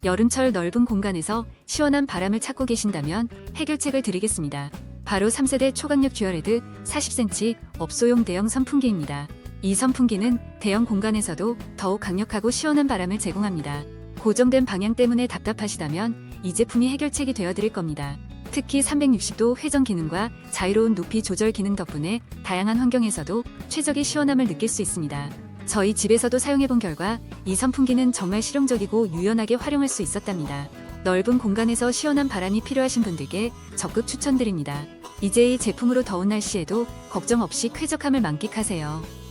여름철 넓은 공간에서 시원한 바람을 찾고 계신다면 해결책을 드리겠습니다. 바로 3세대 초강력 듀얼헤드 40cm 업소용 대형 선풍기입니다. 이 선풍기는 대형 공간에서도 더욱 강력하고 시원한 바람을 제공합니다. 고정된 방향 때문에 답답하시다면 이 제품이 해결책이 되어드릴 겁니다. 특히 360도 회전 기능과 자유로운 높이 조절 기능 덕분에 다양한 환경에서도 최적의 시원함을 느낄 수 있습니다. 저희 집에서도 사용해본 결과 이 선풍기는 정말 실용적이고 유연하게 활용할 수 있었답니다. 넓은 공간에서 시원한 바람이 필요하신 분들께 적극 추천드립니다. 이제 이 제품으로 더운 날씨에도 걱정 없이 쾌적함을 만끽하세요.